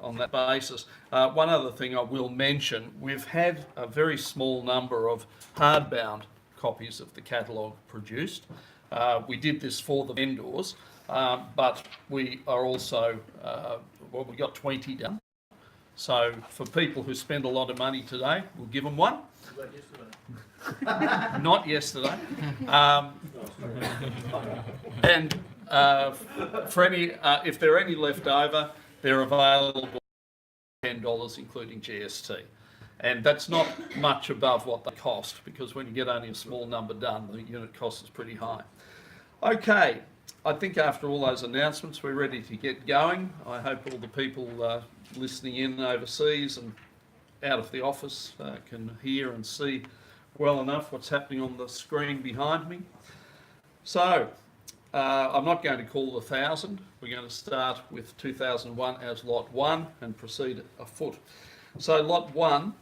on that basis. One other thing I will mention, we've had a very small number of hardbound copies of the catalogue produced. We did this for the vendors, but we are also, we got 20 done. So for people who spend a lot of money today, we'll give them one. Not yesterday. And for any, if there are any left over, they're available $10, including GST. And that's not much above what they cost, because when you get only a small number done, the unit cost is pretty high. Okay, I think after all those announcements, we're ready to get going. I hope all the people listening in overseas and out of the office can hear and see well enough what's happening on the screen behind me. So, I'm not going to call the 1,000. We're going to start with 2001 as lot 1 and proceed afoot. So lot 1,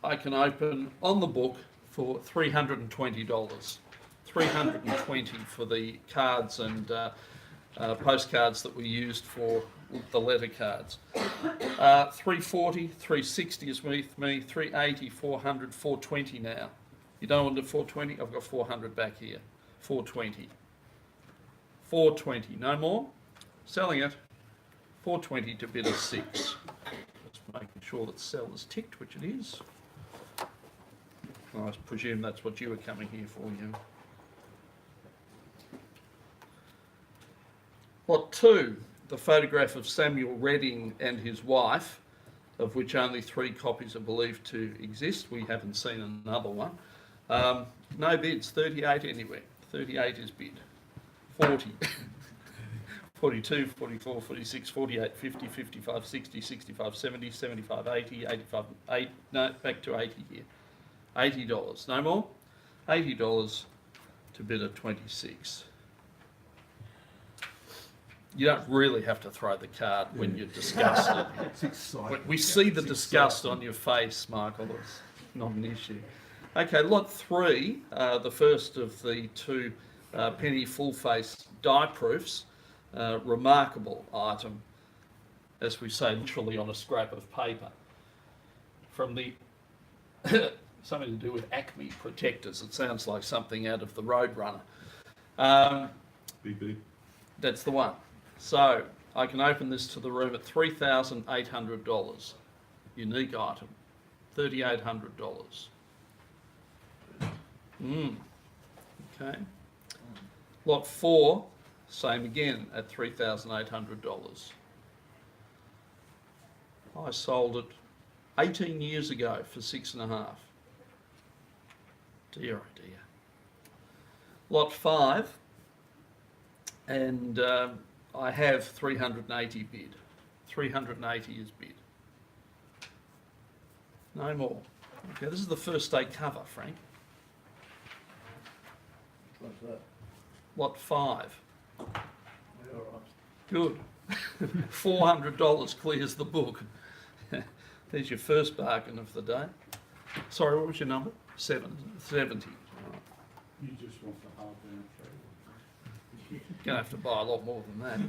I can open on the book for $320. $320 for the cards and postcards that we used for the letter cards. 340, 360 is with me, 380, 400, 420 now. You don't want to do 420? I've got 400 back here. 420. 420, no more. Selling it. 420 to bid of 6. Just making sure that sell is ticked, which it is. I presume that's what you were coming here for, you. Lot 2, the photograph of Samuel Redding and his wife, of which only 3 copies are believed to exist. We haven't seen another one. No bids, 38 anywhere. 38 is bid. 40, 42, 44, 46, 48, 50, 55, 60, 65, 70, 75, 80, 85, 8, no, back to 80 here. $80, no more? $80 to bid at 26. You don't really have to throw the card when you're disgusted. We see the disgust on your face, Michael. It's not an issue. Okay, lot 3, the first of the 2 penny full-face die proofs. Remarkable item, as we say, literally on a scrap of paper. From the something to do with Acme protectors. It sounds like something out of the Roadrunner. BB. That's the one. So I can open this to the room at $3,800. Unique item. $3,800. Okay. Lot 4, same again at $3,800. I sold it 18 years ago for 6.5. Dear oh dear. Lot 5, and I have 380 bid. 380 is bid. No more. Okay, this is the first day cover, Frank. What's that? Lot 5. Yeah, all right. Good. $400 clears the book. There's your first bargain of the day. Sorry, what was your number? 70. Right. You just want the half down trade. You're going to have to buy a lot more than that.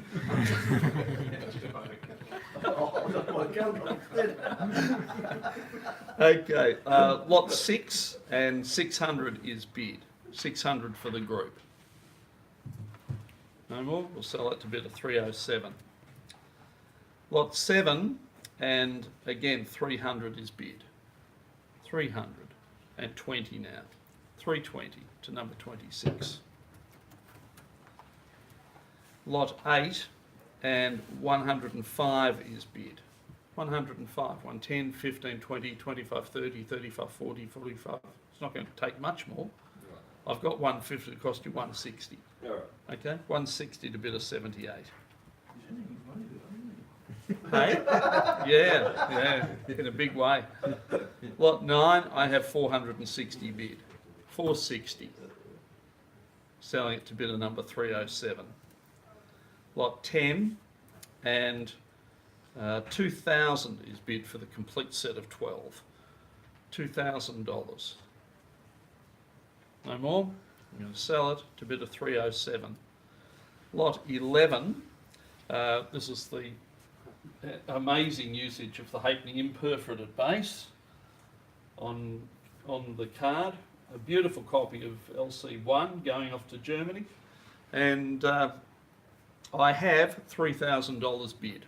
Okay, lot 6 and 600 is bid. 600 for the group. No more, we'll sell it to bid of 307. Lot 7, and again 300 is bid. 320 now. 320 to number 26. Lot 8 and 105 is bid. 105, 110, 15, 20, 25, 30, 35, 40, 45. It's not going to take much more. I've got 150 to cost you 160. Okay, 160 to bid of 78. Hey? Yeah, in a big way. Lot 9, I have 460 bid. 460. Selling it to bidder number 307. Lot 10 and 2,000 is bid for the complete set of 12. $2,000. No more. I'm going to sell it to bid of 307. Lot 11. This is the amazing usage of the Halfpenny imperforated base on the card. A beautiful copy of LC1 going off to Germany, and I have $3,000 bid.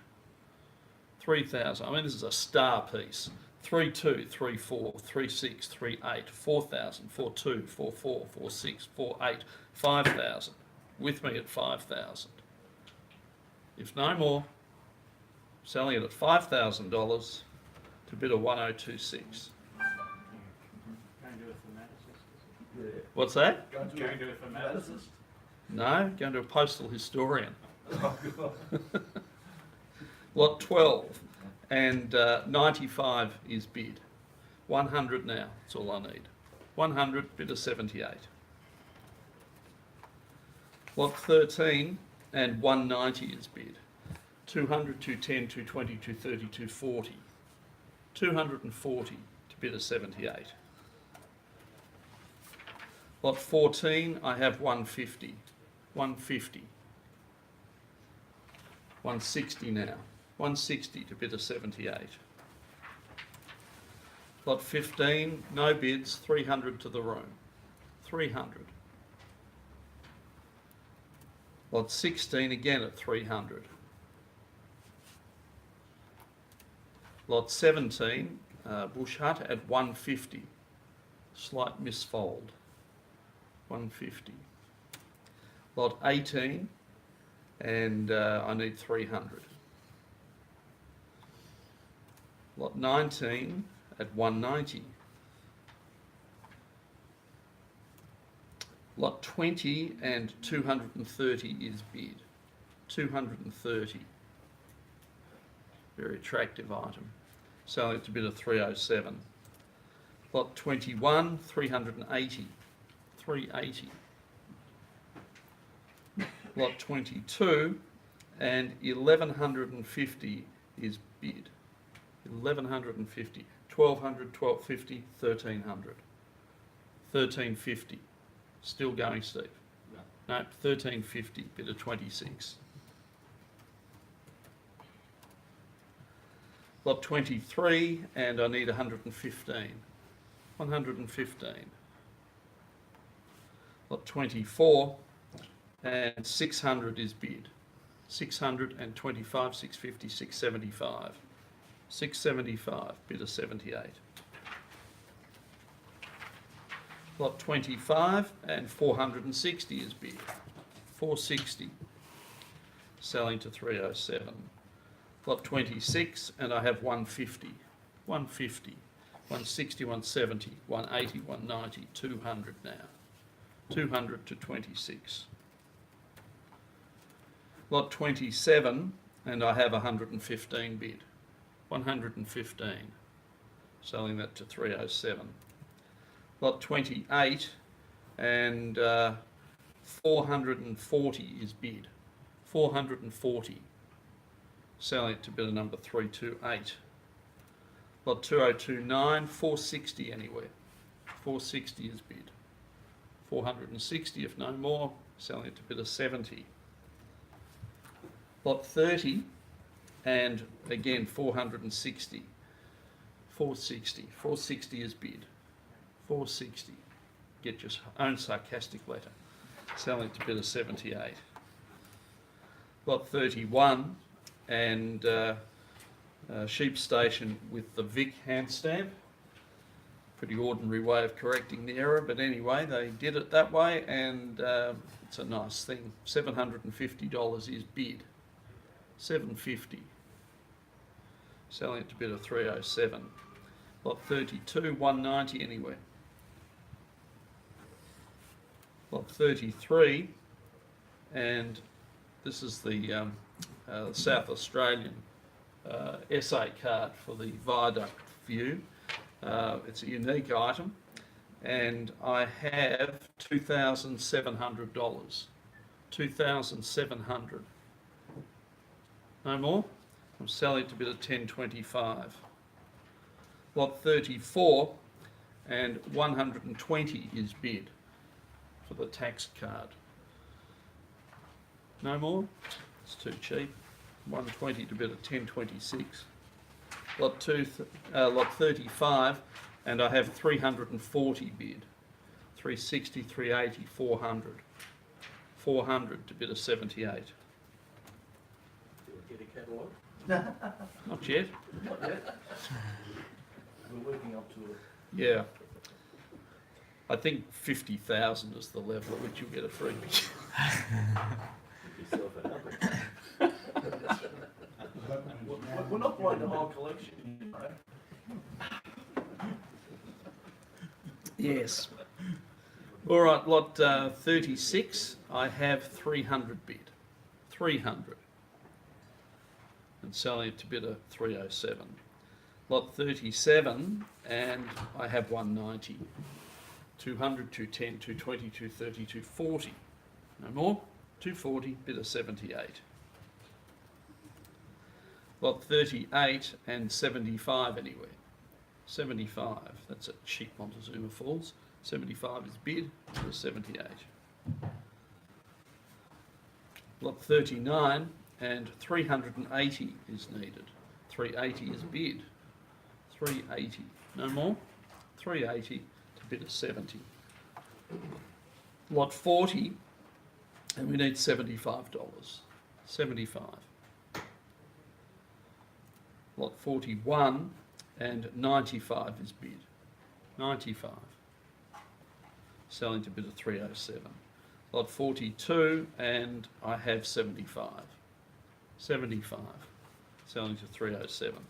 3,000. I mean, this is a star piece. 3,2, 3,4, 3,6, 3,8, 4,000, 4,2, 4,4, 4,6, 4,8, 5,000. With me at 5,000. If no more, selling it at $5,000 to bid a 1,026. Can't do it for Madison. What's that? Can't do it for Madison. No, going to a postal historian. Lot 12 and 95 is bid. 100 now, that's all I need. 100, bid of 78. Lot 13 and 190 is bid. 200, 210, 220, 230, 240. 240 to bid of 78. Lot 14, I have 150. 150. 160 now. 160 to bid of 78. Lot 15, no bids, 300 to the room. 300. Lot 16, again at 300. Lot 17, Bush Hut at 150. Slight misfold. 150. Lot 18, and I need 300. Lot 19 at 190. Lot 20 and 230 is bid. 230. Very attractive item. Selling it to bid of 307. Lot 21, 380. 380. Lot 22 and 1,150 is bid. 1,150. 1,200, 1,250, 1,300. 1,350. Still going, Steve? No. 1,350, bid of 26. Lot 23, and I need 115. 115. Lot 24, and 600 is bid. 625, 650, 675. 675, bid of 78. Lot 25 and 460 is bid. 460, selling to 307. Lot 26, and I have 150. 150, 160, 170, 180, 190, 200 now. 200 to 26. Lot 27, and I have 115 bid. 115, selling that to 307. Lot 28 and 440 is bid. 440, selling it to bidder number 328. Lot 2029, 460 anywhere. 460 is bid. 460 if no more, selling it to bidder 70. Lot 30 and again 460. 460. 460 is bid. 460. Get your own sarcastic letter. Selling to bidder 78. Lot 31 and Sheep Station with the Vic hand stamp. Pretty ordinary way of correcting the error, but anyway, they did it that way, and it's a nice thing. $750 is bid. 750. Selling it to bid of 307. Lot 32, 190 anywhere. Lot 33, and this is the South Australian SA card for the viaduct view. It's a unique item, and I have $2,700. 2,700. No more? I'm selling it to bid at 1025. Lot 34 and 120 is bid for the tax card. No more? It's too cheap. 120 to bid at 10.26. Lot 35, and I have 340 bid. 360, 380, 400. 400 to bid a 78. Get a catalogue? Not yet. Not yet. We're working up to it. Yeah. I think 50,000 is the level at which you'll get a freebie. Give yourself a number. We're not buying the whole collection, you know. Yes. All right, lot 36, I have 300 bid. 300. And selling it to bid a 307. Lot 37, and I have 190. 200, 210, 220, 230, 240. No more. 240, bid a 78. Lot 38 and 75 anywhere. 75, that's at cheap Montezuma Falls. 75 is bid, bid a 78. Lot 39 and 380 is needed. 380 is bid. 380, no more. 380 to bid a 70. Lot 40, and we need $75. 75. Lot 41 and 95 is bid. 95. Selling to bid a 307. Lot 42 and I have 75. 75. Selling to 307.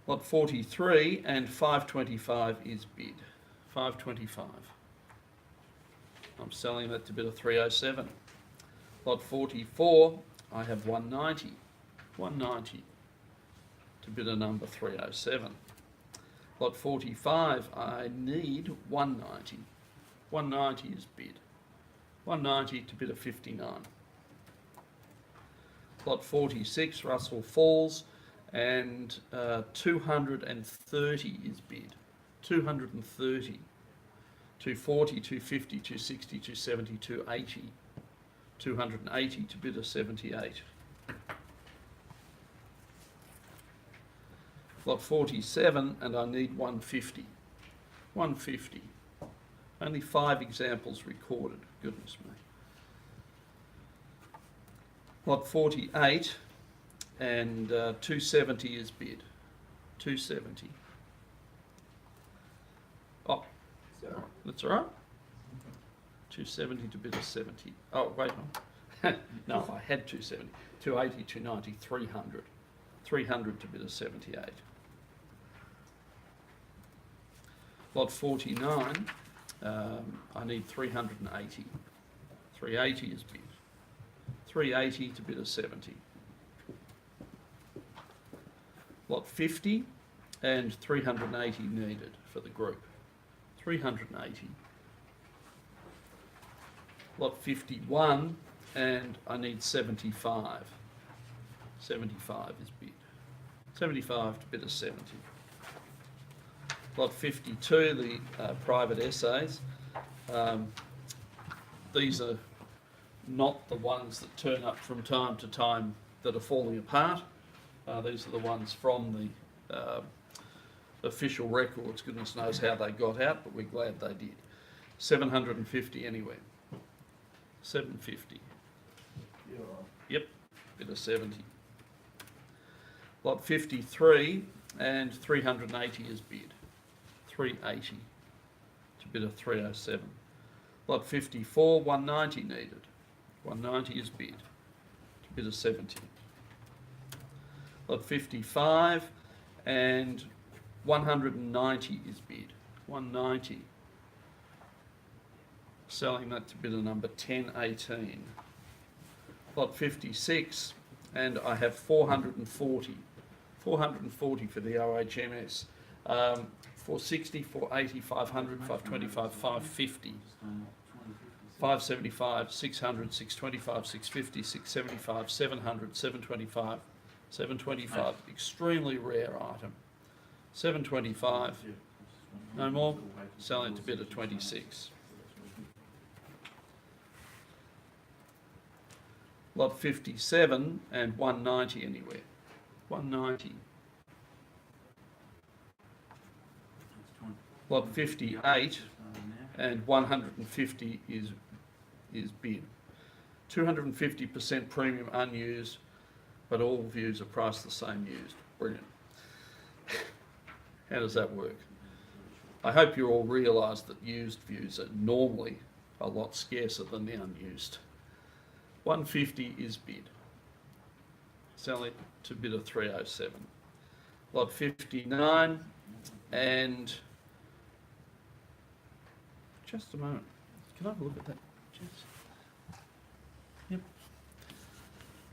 Lot 43 and 525 is bid. 525. I'm selling that to bid a 307. Lot 44, I have 190. 190 to bid a number 307. Lot 45, I need 190. 190 is bid. 190 to bid a 59. Lot 46, Russell Falls, and 230 is bid. 230. 240, 250, 260, 270, 280. 280 to bid a 78. Lot 47, and I need 150. 150. Only 5 examples recorded, goodness me. Lot 48, and 270 is bid. 270. Oh, that's all right. 270 to bid a 70. Oh, wait on. No, I had 270. 280, 290, 300. 300 to bid a 78. Lot 49, I need 380. 380 is bid. 380 to bid a 70. Lot 50 and 380 needed for the group. 380. Lot 51 and I need 75. 75 is bid. 75 to bid a 70. Lot 52, the private essays. These are not the ones that turn up from time to time that are falling apart. These are the ones from the official records. Goodness knows how they got out, but we're glad they did. 750 anyway. 750. You're right. Yep, bid of 70. Lot 53 and 380 is bid. 380 to bid of 307. Lot 54, 190 needed. 190 is bid to bid of 70. Lot 55 and 190 is bid. 190. Selling that to bid a number 1018. Lot 56, and I have 440. 440 for the OHMS. 460, 480, 500, 525, 550. 575, 600, 625, 650, 675, 700, 725, 725. Extremely rare item. 725. No more. Selling to bid at 26. Lot 57 and 190 anywhere. 190. Lot 58 and 150 is bid. 250% premium unused, but all views are priced the same used. Brilliant. How does that work? I hope you all realise that used views are normally a lot scarcer than the unused. 150 is bid. Sell it to bid of 307. Lot 59 and just a moment. Can I have a look at that? Jess? Yep.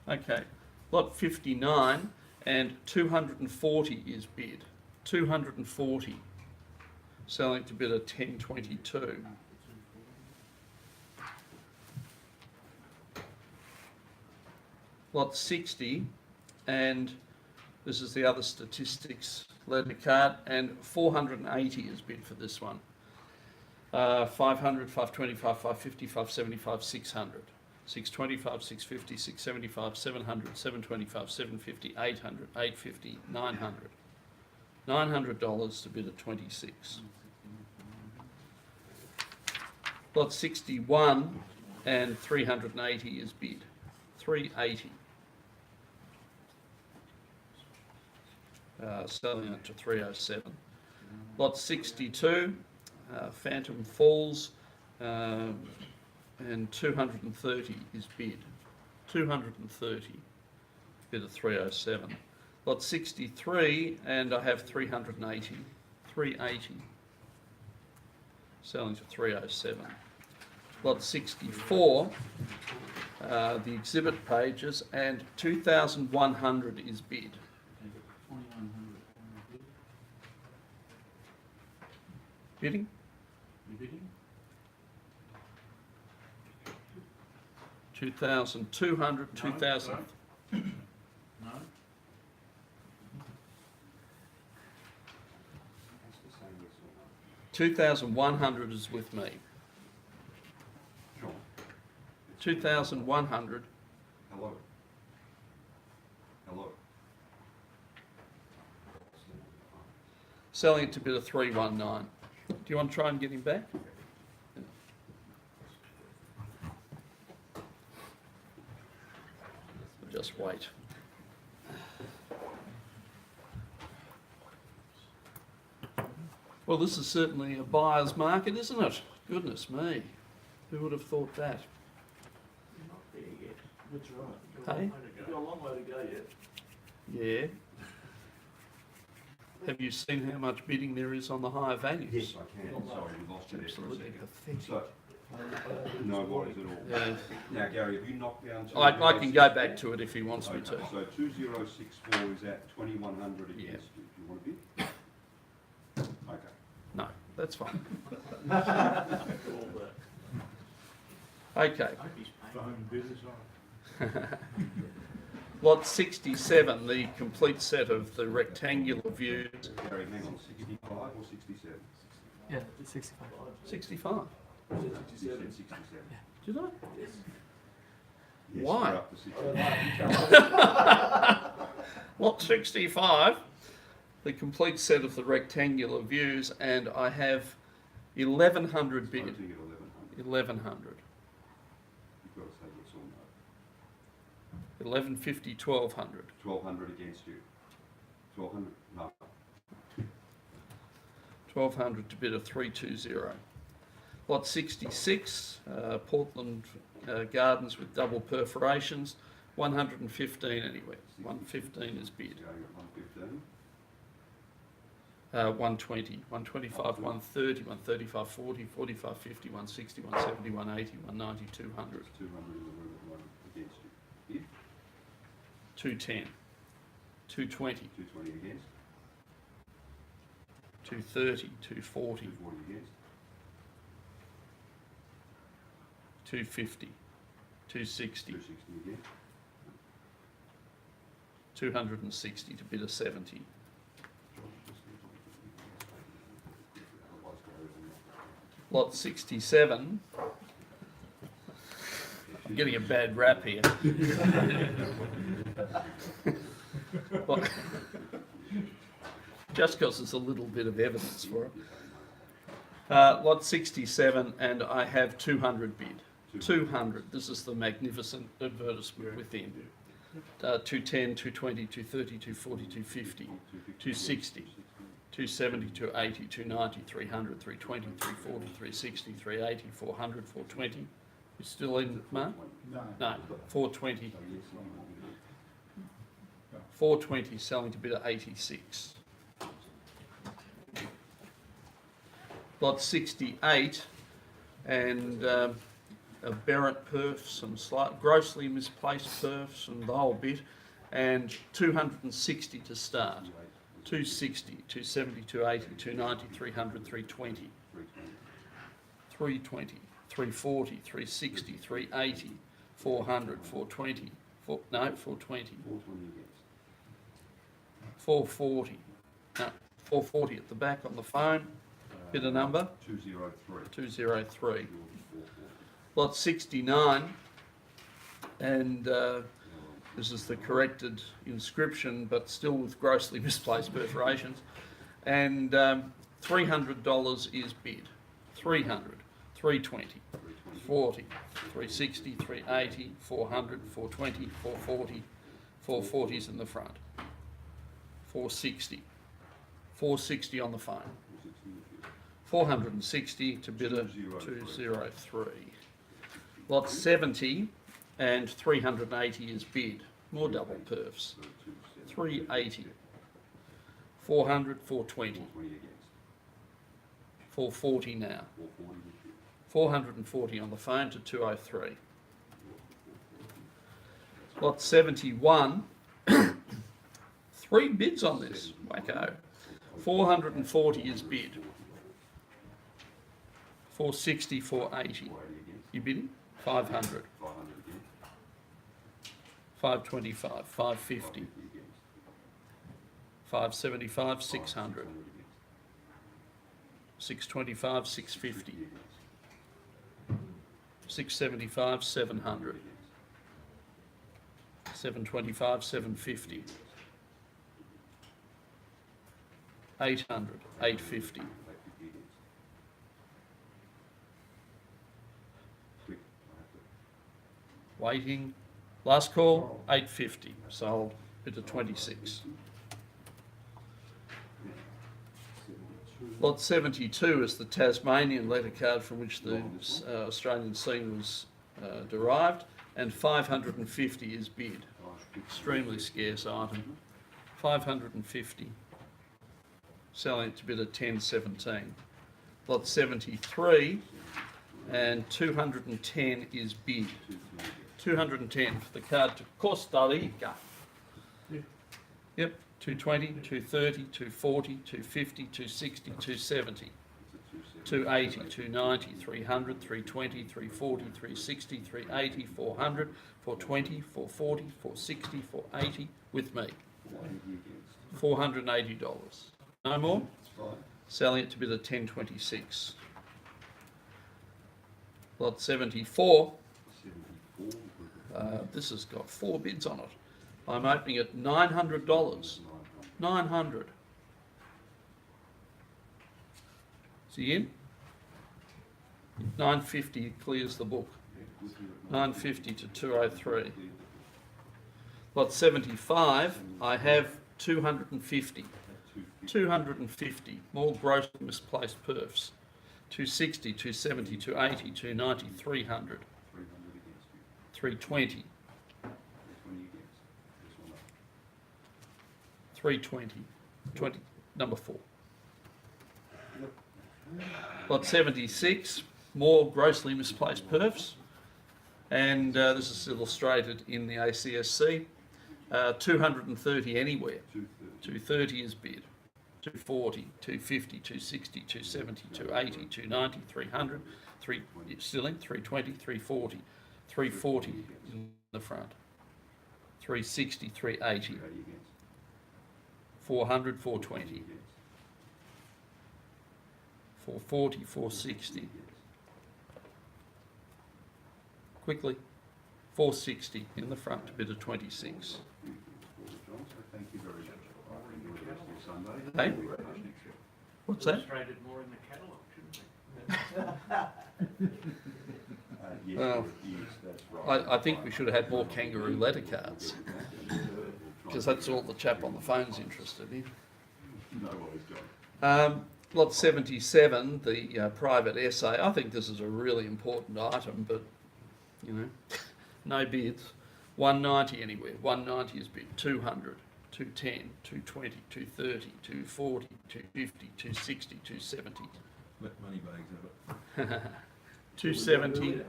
Okay. Lot 59 and 240 is bid. 240. Selling to bid of 1022. Lot 60, and this is the other statistics letter card, and 480 is bid for this one. 500, 525, 550, 575, 600. 625, 650, 675, 700, 725, 750, 800, 850, 900. $900 to bid at 26. Lot 61 and 380 is bid. 380. Selling it to 307. Lot 62, Phantom Falls, and 230 is bid. 230, bid of 307. Lot 63, and I have 380. 380. Selling to 307. Lot 64, the exhibit pages, and 2,100 is bid. Bidding? You bidding? 2,200, 2,000. No? No? 2,100 is with me. Sure. 2,100. Hello. Hello. Selling it to bid of 319. Do you want to try and get him back? Just wait. Well, this is certainly a buyer's market, isn't it? Goodness me. Who would have thought that? You're not there yet. That's right. Hey? You've got a long way to go yet. Yeah. Have you seen how much bidding there is on the higher values? Yes, I can. Sorry, we lost you there for a Absolutely second. pathetic. So, no worries at all. Yeah. Now, Gary, have you knocked down? I can go back to it if he wants me Okay, to. so 2064 is at 2100 against Yeah. you. Do you want to bid? Okay. No, that's fine. All that. Okay. I hope he's paying. Business on Lot 67, the complete set of the rectangular views. Gary, hang on, 65 or 67? Yeah, it's 65. 65. You said 67. Did I? Yes. Yes, Why? we're up to 65. Lot 65, the complete set of the rectangular views, and I have 1,100 bid. Voting at 1100. 1,100. You've got to say yes or no. 1,150, 1,200. 1200 against you. 1200? No. 1,200 to bid of 320. Lot 66, Portland Gardens with double perforations, 115 anyway. 115 is bid. Going at 115. 120, 125, 130, 135, 40, 45, 50, 160, 170, 180, 190, 200. 200 in the room at the moment against you. Bid? 210, 220, 220 against. 230, 240, 240 against. 250, 260, 260 against. 260 to bid of 70. Lot 67, I'm getting a bad rap here. Well, just because there's a little bit of evidence for it. Lot 67, and I have 200 bid. 200, this is the magnificent advertisement within. 210, 220, 230, 240, 250, 260, 270, 280, 290, 300, 320, 340, 360, 380, 400, 420. You still in, Mark? No, 420. 420 selling to bidder 86. Lot 68, and a Barrett perf, some slight, grossly misplaced perfs and the whole bit, and 260 to start. 260, 270, 280, 290, 300, 320. 320, 340, 360, 380, 400, 420, 420. 440. No, 440 at the back on the phone. Bidder number? 203. 203. Lot 69, and this is the corrected inscription, but still with grossly misplaced perforations. And $300 is bid. 300, 320, 40, 360, 380, 400, 420, 440, 440's in the front. 460, 460 on the phone. 460 to bidder 203. Lot 70 and 380 is bid. More double perfs. 380. 400, 420. 440 now. 440 on the phone to 203. Lot 71. 3 bids on this. Wacko. 440 is bid. 460, 480. You bidding? 500. 525, 550. 575, 600. 625, 650. 675, 700. 725, 750. 800, 850. Waiting. Last call, 850. Sold. Bid of 26. Lot 72 is the Tasmanian letter card from which the Australian scene was derived, and 550 is bid. Extremely scarce item. 550. Selling it to bid at 1017. Lot 73 and 210 is bid. 210 for the card to Costa Rica. Yep, 220, 230, 240, 250, 260, 270, 280, 290, 300, 320, 340, 360, 380, 400, 420, 440, 460, 480 with me. $480. No more? Selling it to bid at 1026. Lot 74. This has got 4 bids on it. I'm opening at $900. 900. Is he in? 950 clears the book. 950 to 203. Lot 75, I have 250. 250. More grossly misplaced perfs. 260, 270, 280, 290, 300. 320. 320. 20. Number 4. Lot 76. More grossly misplaced perfs. And this is illustrated in the ACSC. 230 anywhere. 230 is bid. 240, 250, 260, 270, 280, 290, 300, still in, 320, 340, 340 in the front, 360, 380, 400, 420, 440, 460. Quickly, 460 in the front to bid of 26. John, so thank you very much. I enjoy the rest of your Sunday. Hey? Thank you very much next year. What's that? Illustrated more in the catalogue, shouldn't we? Yes, Well, yes, that's right. I think we should have had more kangaroo letter cards, because that's all the chap on the phone's interested in. No worries, John. Lot 77, the private essay. I think this is a really important item, but, you know, no bids. 190 anywhere. 190 is bid. 200, 210, 220, 230, 240, 250, 260, 270. Let money bags have it. 270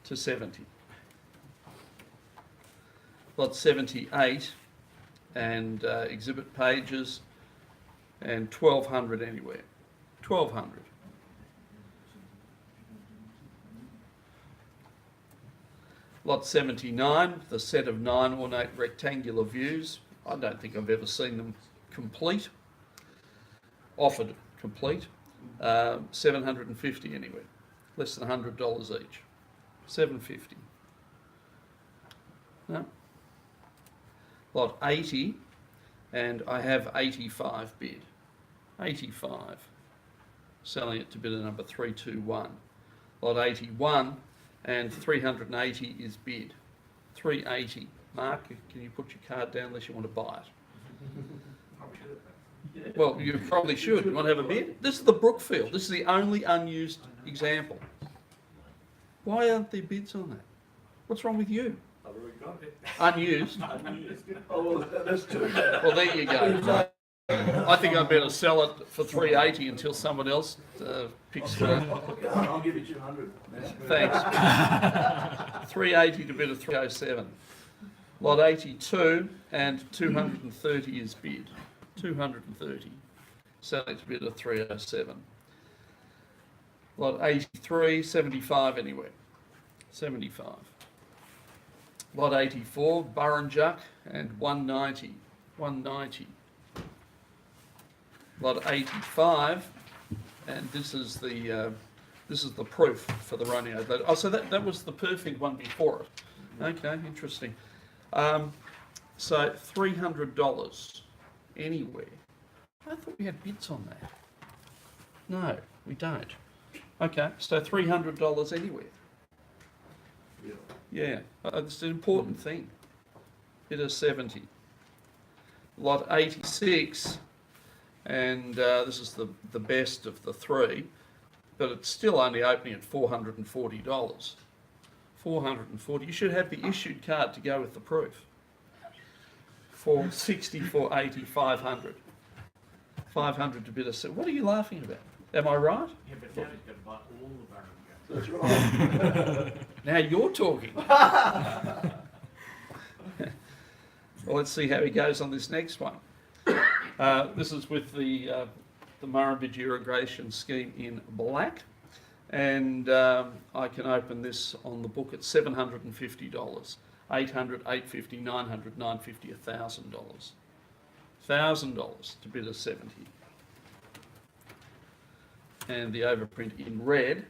to 70. Lot 78 and exhibit pages and 1200 anywhere. 1200. Lot 79, the set of 9 ornate rectangular views. I don't think I've ever seen them complete. Offered complete. 750 anywhere. Less than $100 each. 750. No. Lot 80, and I have 85 bid. 85. Selling it to bidder number 321. Lot 81, and 380 is bid. 380. Mark, can you put your card down unless you want to buy it? Well, you probably should. You want to have a bid? This is the Brookfield. This is the only unused example. Why aren't there bids on that? What's wrong with you? I've already got it. Unused? Oh, well, that's true. Well, there you go. I think I'd better sell it for 380 until someone else picks it up. I'll give you 200. Thanks. 380 to bid of 307. Lot 82 and 230 is bid. 230. Selling to bid of 307. Lot 83, 75 anywhere. 75. Lot 84, Burrinjuck and 190. 190. Lot 85, and this is the proof for the Roneo. Oh, so that was the perfect one before it. Okay, interesting. So $300 anywhere. I thought we had bids on that. No, we don't. Okay, so $300 anywhere. Yeah, it's an important thing. Bid of 70. Lot 86, and this is the best of the three, but it's still only opening at $440. 440. You should have the issued card to go with the proof. 460, 480, 500. 500 to bid of 7. What are you laughing about? Am I right? Yeah, but now he's got to buy all the Burrinjuck. That's right. Now you're talking. Well, let's see how he goes on this next one. This is with the Murrumbidgee irrigation scheme in black, and I can open this on the book at $750, 800, 850, 900, 950, $1,000. $1,000 to bid of 70. And the overprint in red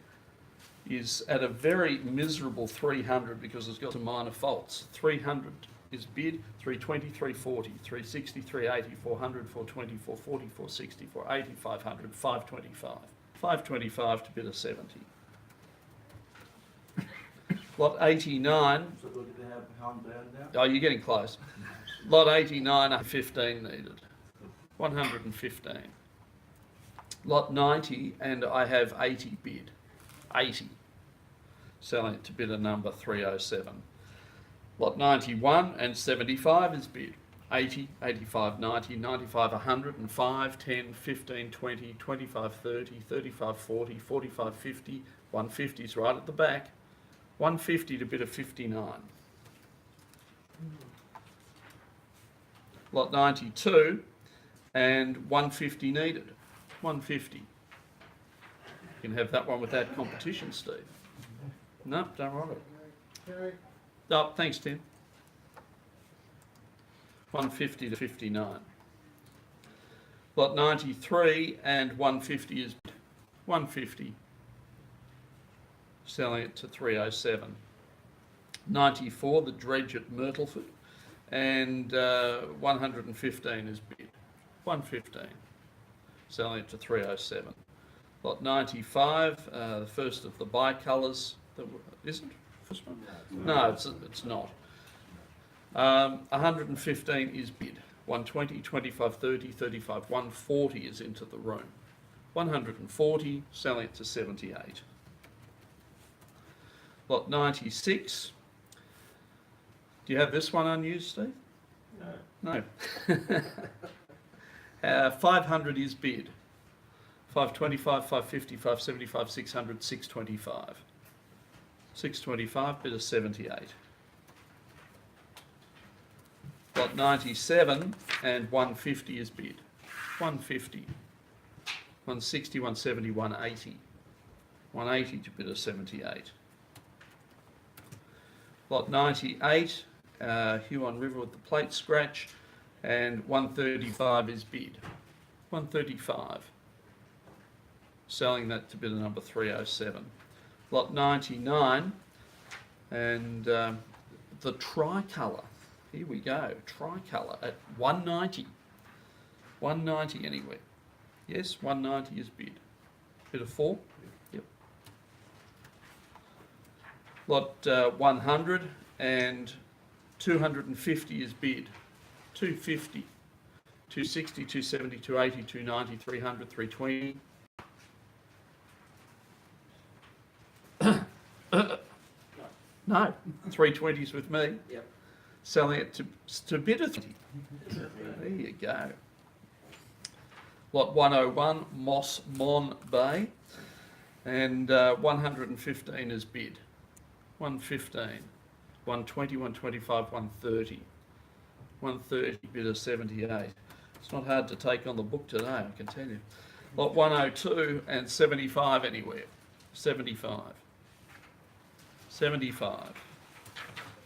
is at a very miserable 300 because it's got some minor faults. 300 is bid, 320, 340, 360, 380, 400, 420, 440, 460, 480, 500, 525. 525 to bid of 70. Lot 89, So look at how calmed down now. oh, you're getting close. Lot 89, 15 needed. 115. Lot 90, and I have 80 bid. 80. Selling it to bidder number 307. Lot 91 and 75 is bid. 80, 85, 90, 95, 100, and 5, 10, 15, 20, 25, 30, 35, 40, 45, 50. 150 is right at the back. 150 to bid of 59. Lot 92 and 150 needed. 150. You can have that one without competition, Steve. No, don't want it. Oh, thanks, Tim. 150 to 59. Lot 93 and 150 is 150. Selling it to 307. 94, the dredge at Myrtleford, and 115 is bid. 115, selling it to 307. Lot 95, the first of the bicolours, isn't it? First one? No, it's not. 115 is bid. 120, 25, 30, 35, 140 is into the room. 140, selling it to 78. Lot 96. Do you have this one unused, Steve? No. No. 500 is bid. 525, 550, 575, 600, 625. 625, bid of 78. Lot 97 and 150 is bid. 150. 160, 170, 180. 180 to bid of 78. Lot 98, Huon River with the plate scratch, and 135 is bid. 135. Selling that to bidder number 307. Lot 99, and the tricolour. Here we go, tricolour at 190. 190 anywhere. Yes, 190 is bid. Bid of 4? Yep. Lot 100 and 250 is bid. 250. 260, 270, 280, 290, 300, 320. No, 320s with me. Yep. Selling it to bid of 30. There you go. Lot 101, Moss Mon Bay, and 115 is bid. 115, 120, 125, 130. 130 bid of 78. It's not hard to take on the book today, I can tell you. Lot 102 and 75 anywhere. 75. 75.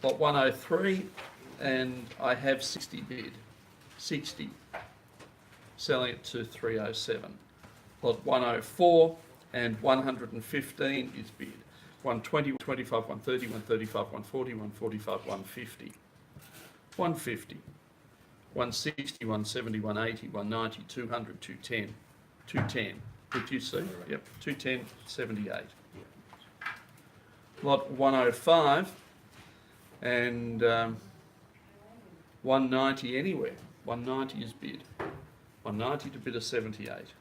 Lot 103, and I have 60 bid. 60. Selling it to 307. Lot 104 and 115 is bid. 120, 25, 130, 135, 140, 145, 150. 150. 160, 170, 180, 190, 200, 210. 210. Did you see? Yep. 210, 78. Lot 105 and 190 anywhere. 190 is bid. 190 to bid of 78.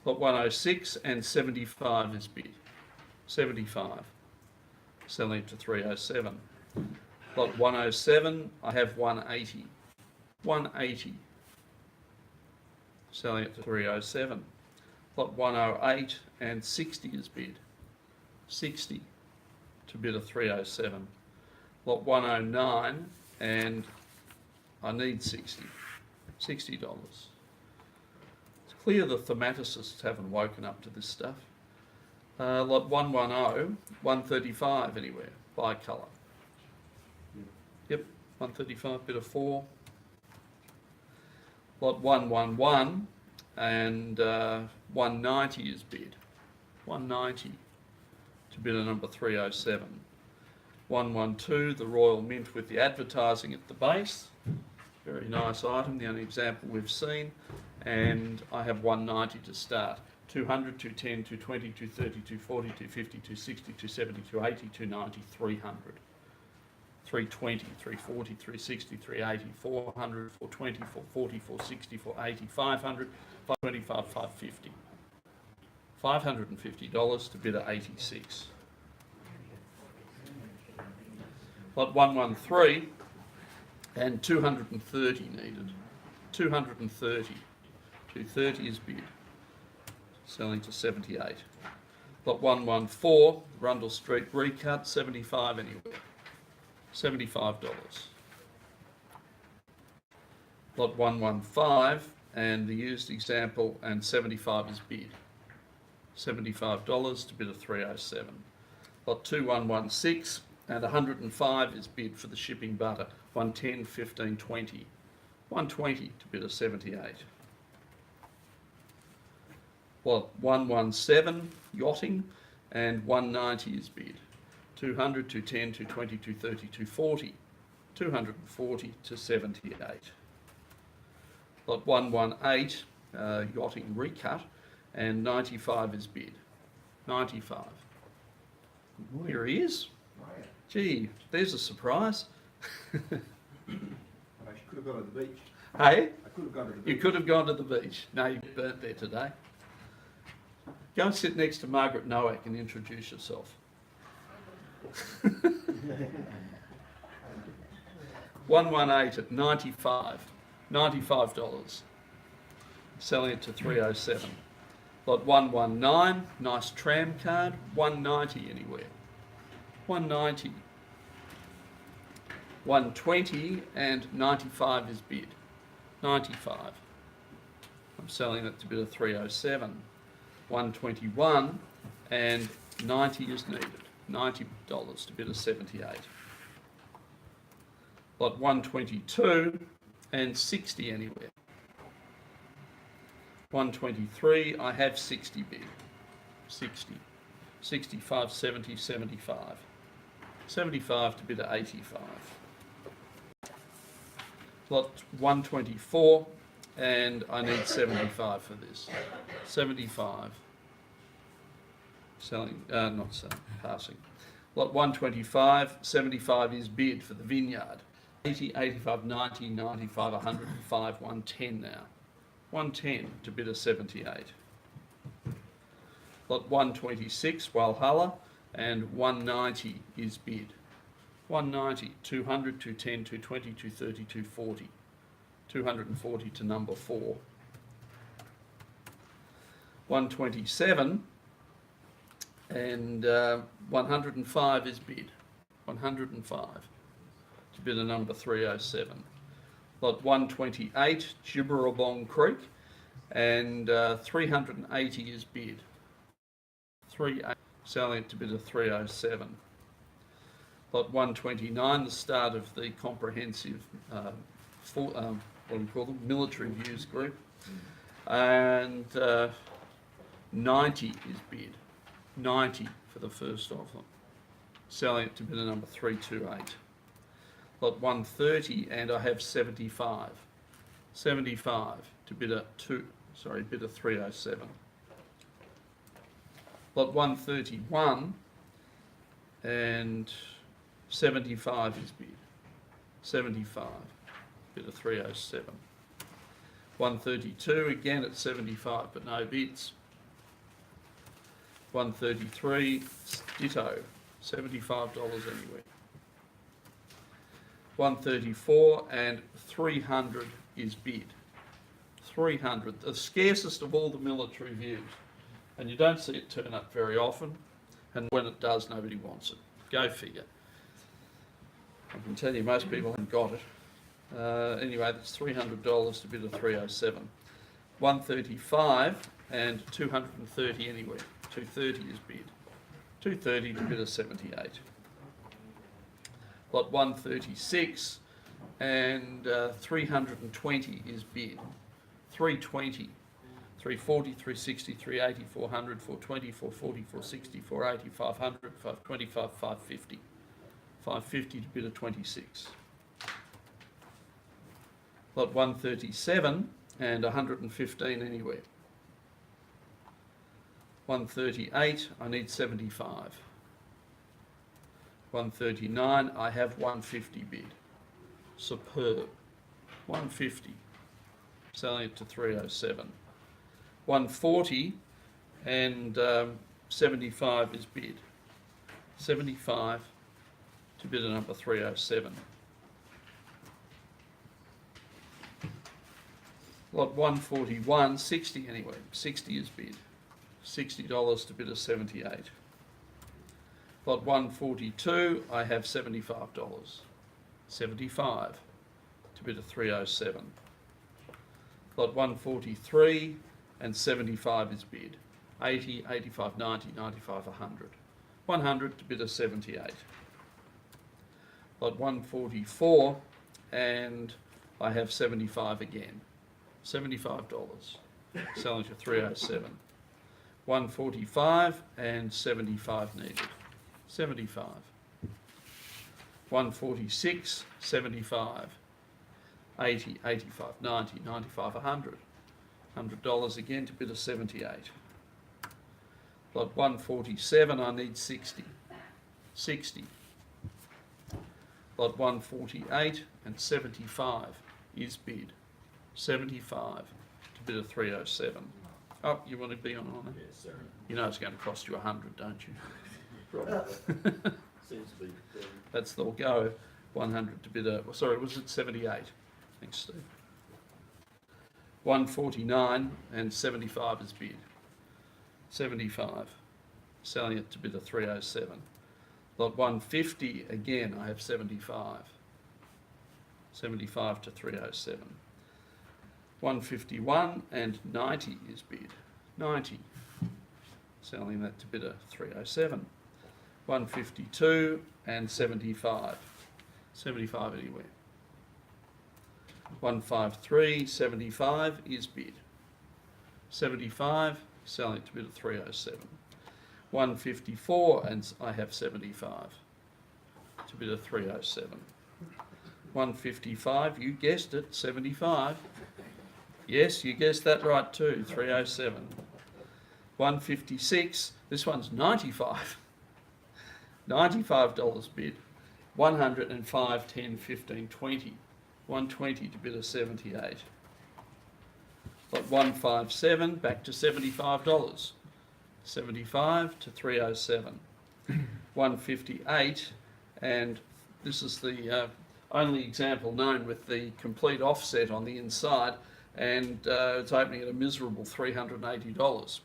Lot 106 and 75 is bid. 75. Selling it to 307. Lot 107, I have 180. 180. Selling it to 307. Lot 108 and 60 is bid. 60 to bid of 307. Lot 109 and I need 60. $60. It's clear the thaumaticists haven't woken up to this stuff. Lot 110, 135 anywhere, bicolour. Yep, 135, bid of 4. Lot 111 and 190 is bid. 190 to bidder number 307. 112, the Royal Mint with the advertising at the base. Very nice item, the only example we've seen. And I have 190 to start. 200, 210, 220, 230, 240, 250, 260, 270, 280, 290, 300. 320, 340, 360, 380, 400, 420, 440, 460, 480, 500, 525, 550. $550 to bidder 86. Lot 113 and 230 needed. 230. 230 is bid. Selling to 78. Lot 114, Rundle Street recut, 75 anywhere. $75. Lot 115 and the used example and 75 is bid. $75 to bid of 307. Lot 2116 and 105 is bid for the shipping butter. 110, 15, 20. 120 to bid of 78. Lot 117 yachting and 190 is bid. 200, 210, 220, 230, 240, 240 to 78. Lot 118, yachting recut, and 95 is bid. 95. Here he is. Gee, there's a surprise. I could have gone to the beach. Hey, I could have gone to the you beach. could have gone to the beach. No, you burnt there today. Go and sit next to Margaret Nowak and introduce yourself. 118 at 95. $95. Selling it to 307. Lot 119, nice tram card, 190 anywhere. 190. 120 and 95 is bid. 95. I'm selling it to bid of 307. 121 and 90 is needed. $90 to bid of 78. Lot 122 and 60 anywhere. 123, I have 60 bid. 60. 65, 70, 75. 75 to bid at 85. Lot 124, and I need 75 for this. 75. Selling, not selling, passing. Lot 125, 75 is bid for the vineyard. 80, 85, 90, 95, 105, 110 now. 110 to bid a 78. Lot 126, Walhalla, and 190 is bid. 190, 200, 210, 220, 230, 240. 240 to number 4. 127 and 105 is bid. 105 to bid a number 307. Lot 128, Jibberabong Creek, and 380 is bid. 380, selling it to bid of 307. Lot 129, the start of the comprehensive, what do we call them, military views group, and 90 is bid. 90 for the first of them, selling it to bid a number 328. Lot 130, and I have 75. 75 to bid a bid a 307. Lot 131 and 75 is bid. 75, bid a 307. 132, again at 75, but no bids. 133, ditto, $75 anywhere. 134 and 300 is bid. 300, the scarcest of all the military views. And you don't see it turn up very often, and when it does, nobody wants it. Go figure. I can tell you most people haven't got it. Anyway, that's $300 to bid a 307. 135 and 230 anywhere. 230 is bid. 230 to bid a 78. Lot 136 and 320 is bid. 320, 340, 360, 380, 400, 420, 440, 460, 480, 500, 525, 550. 550 to bid a 26. Lot 137 and 115 anywhere. 138, I need 75. 139, I have 150 bid. Superb. 150, selling it to 307. 140 and 75 is bid. 75 to bid a number 307. Lot 141, 60 anyway. 60 is bid. $60 to bid a 78. Lot 142, I have $75. 75 to bid a 307. Lot 143 and 75 is bid. 80, 85, 90, 95, 100. 100 to bid a 78. Lot 144 and I have 75 again. $75, selling to 307. 145 and 75 needed. 75 146, 75, 80, 85, 90, 95, 100. $100 again to bid a 78. Lot 147, I need 60. 60. Lot 148 and 75 is bid. 75 to bid a 307. Oh, you want to be on it? Yes, sir. You know it's going to cost you 100, don't you? Probably. Seems to be. That's the go. 100 to bid a, sorry, was it 78? Thanks, Steve. 149 and 75 is bid. 75. Selling it to bid a 307. Lot 150, again, I have 75. 75 to 307. 151 and 90 is bid. 90. Selling that to bid a 307. 152 and 75. 75 anywhere. 153, 75 is bid. 75, selling it to bid a 307. 154 and I have 75 to bid a 307. 155, you guessed it, 75. Yes, you guessed that right too, 307. 156, this one's 95. $95 bid. 105, 10, 15, 20. 120 to bid a 78. Lot 157, back to $75. 75 to 307. 158, and this is the only example known with the complete offset on the inside, and it's opening at a miserable $380,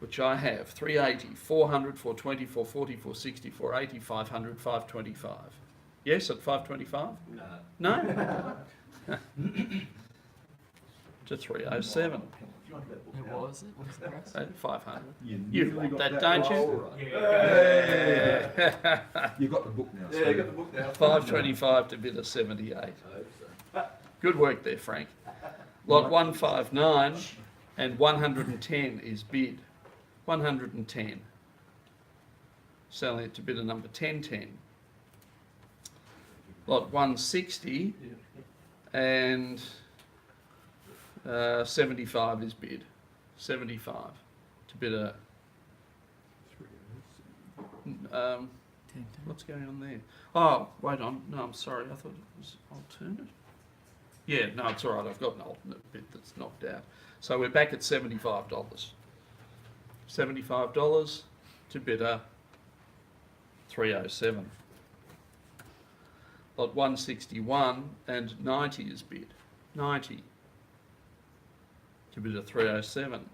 which I have. 380, 400, 420, 440, 460, 480, 500, 525. Yes, at 525? No. No? To 307. Do you want that book Who now? was it? What was the price? At 500. You You nearly want got that, don't you? right. Yeah. You got the book now. Yeah, you got the book now. 525 to bid a 78. I hope so. Good work there, Frank. Lot 159 and 110 is bid. 110. Selling it to bidder number 1010. Lot 160 and 75 is bid. 75 to bidder. What's going on there? Oh, wait on. No, I'm sorry. I thought it was alternate. Yeah, no, it's all right. I've got an alternate bit that's knocked out. So we're back at $75. $75 to bidder 307. Lot 161 and 90 is bid. 90 to bidder 307.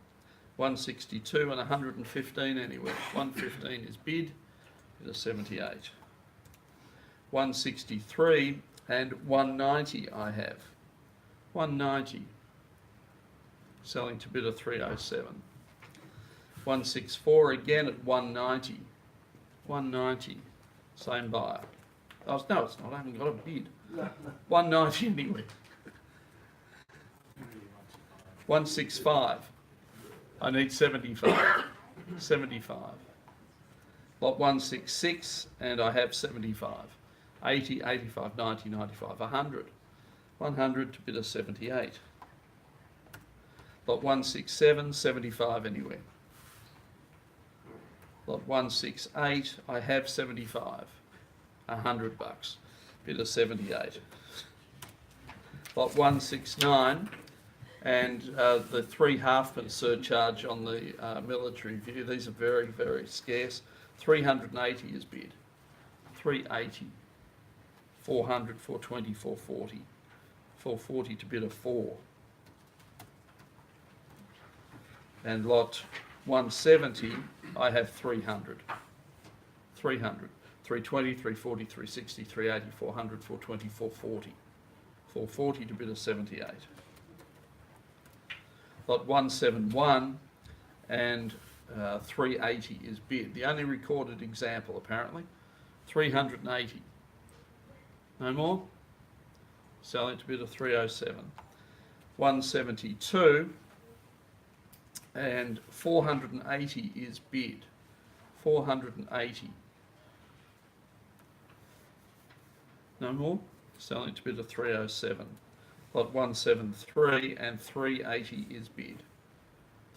162 and 115 anywhere. 115 is bid. Bidder 78. 163 and 190 I have. 190. Selling to bidder 307. 164 again at 190. 190. Same buyer. Oh, no, it's not. I haven't got a bid. 190 anyway. 165. I need 75. 75. Lot 166 and I have 75. 80, 85, 90, 95, 100. 100 to bidder 78. Lot 167, 75 anywhere. Lot 168, I have 75. $100. Bidder 78. Lot 169 and the 3 halfpence surcharge on the military view. These are very, very scarce. 380 is bid. 380. 400, 420, 440. 440 to bid a 4. And lot 170, I have 300. 300. 320, 340, 360, 380, 400, 420, 440. 440 to bid a 78. Lot 171 and 380 is bid. The only recorded example apparently. 380. No more? Selling to bid a 307. 172 and 480 is bid. 480. No more? Selling to bid of 307. Lot 173 and 380 is bid.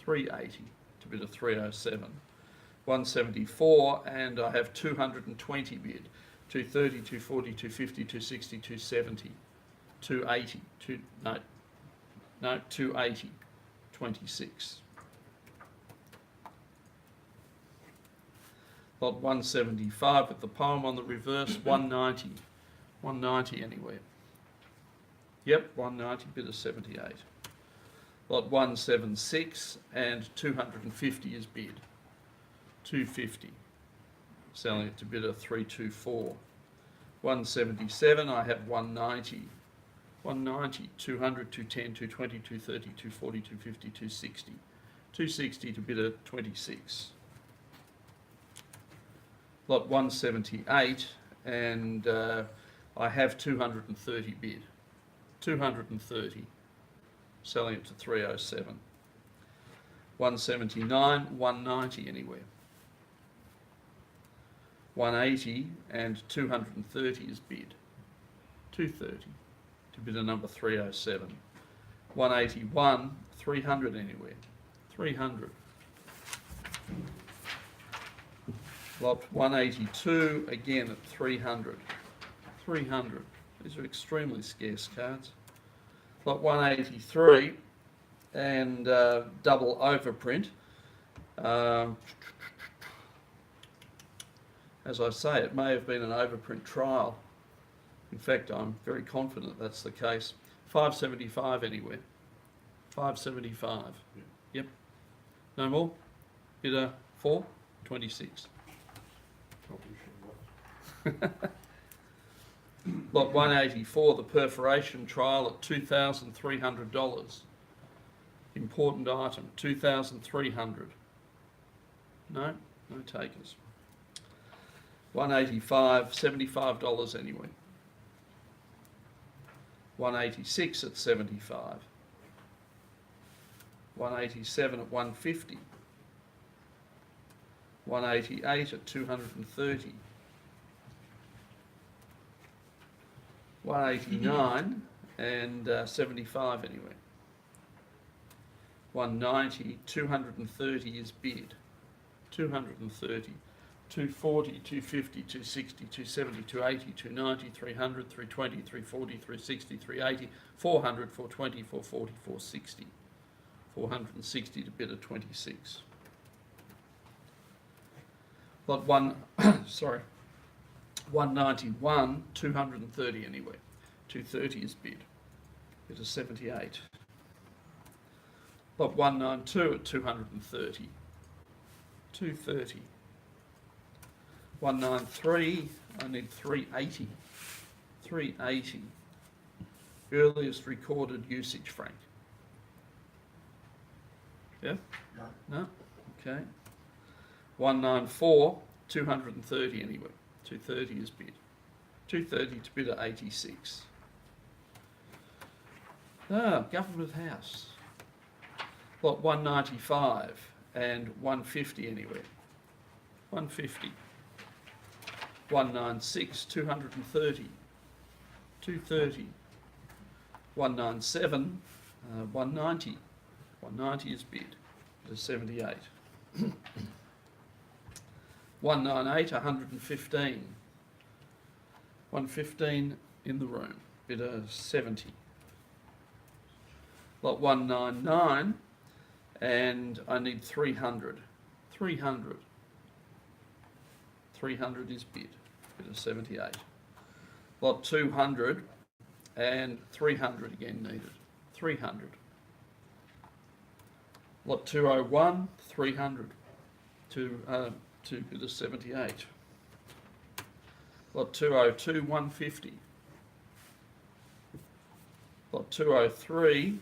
380 to bid of 307. 174 and I have 220 bid. 230, 240, 250, 260, 270, 280, 280, 26. Lot 175 with the poem on the reverse, 190. 190 anywhere. Yep, 190, bid of 78. Lot 176 and 250 is bid. 250. Selling it to bid of 324. 177, I have 190. 190, 200, 210, 220, 230, 240, 250, 260. 260 to bid of 26. Lot 178 and I have 230 bid. 230. Selling it to 307. 179, 190 anywhere. 180 and 230 is bid. 230 to bid a number 307. 181, 300 anywhere. 300. Lot 182 again at 300. 300. These are extremely scarce cards. Lot 183 and double overprint. As I say, it may have been an overprint trial. In fact, I'm very confident that's the case. 575 anywhere. 575. Yep. No more? Bidder 4? 26. Lot 184, the perforation trial at $2,300. Important item, 2,300. No takers. 185, $75 anyway. 186 at 75. 187 at 150. 188 at 230. 189 and 75 anyway. 190, 230 is bid. 230. 240, 250, 260, 270, 280, 290, 300, 320, 340, 360, 380, 400, 420, 440, 460. 460 to bid at 26. Lot 191, 230 anyway. 230 is bid. Bid at 78. Lot 192 at 230. 230. 193, I need 380. 380. Earliest recorded usage, Frank. Yeah? No? Okay. 194, 230 anyway. 230 is bid. 230 to bid at 86. Government House. Lot 195 and 150 anywhere. 150. 196, 230. 230. 197, 190. 190 is bid. Bid at 78. 198, 115. 115 in the room. Bid at 70. Lot 199 and I need 300. 300. 300 is bid. Bid of 78. Lot 200 and 300 again needed. 300. Lot 201, 300 to bid of 78. Lot 202, 150. Lot 203,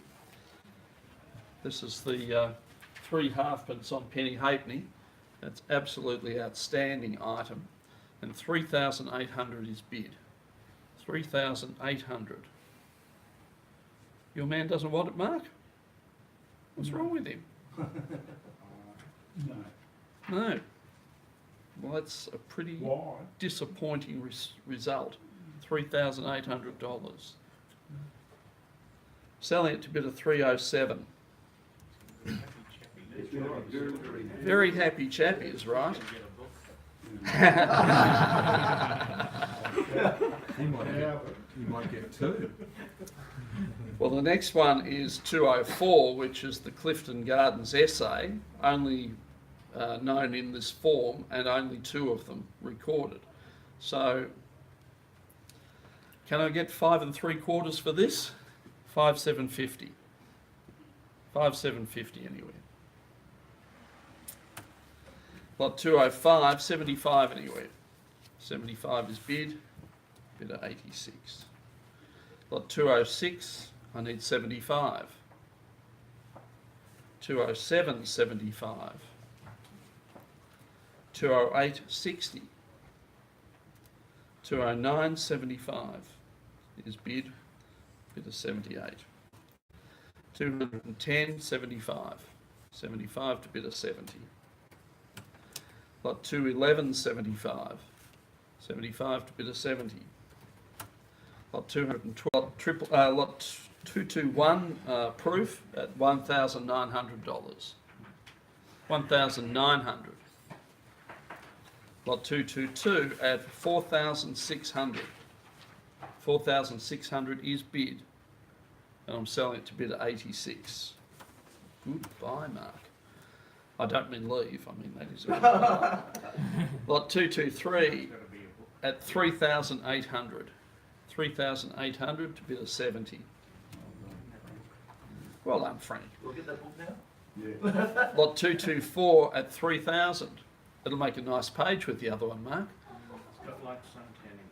this is the 3 halfpence on Penny Halfpenny. That's absolutely outstanding item. And 3,800 is bid. 3,800. Your man doesn't want it, Mark? What's wrong with him? No. Well, that's a pretty disappointing result. $3,800. Selling it to bid of 307. It's been a very, very Very happy chappy is right. You might get two. Well, the next one is 204, which is the Clifton Gardens essay, only known in this form and only 2 of them recorded. So, can I get 5 3/4 for this? 5,750. 5,750 anyway. Lot 205, 75 anywhere. 75 is bid of 86. Lot 206, I need 75. 207, 75. 208, 60. 209, 75 is bid of 78. 210, 75. 75 to bid of 70. Lot 211, 75. 75 to bid of 70. Lot 212, lot 221 proof at $1,900. 1,900. Lot 222 at 4,600. 4,600 is bid, and I'm selling it to bid at 86. Goodbye, Mark. I don't mean leave. I mean that is. Lot 223 at 3,800. 3,800 to bid of 70. Well done, Frank. We'll get that book now? Yeah. Lot 224 at 3,000. It'll make a nice page with the other one, Mark. It's got like sun tanning.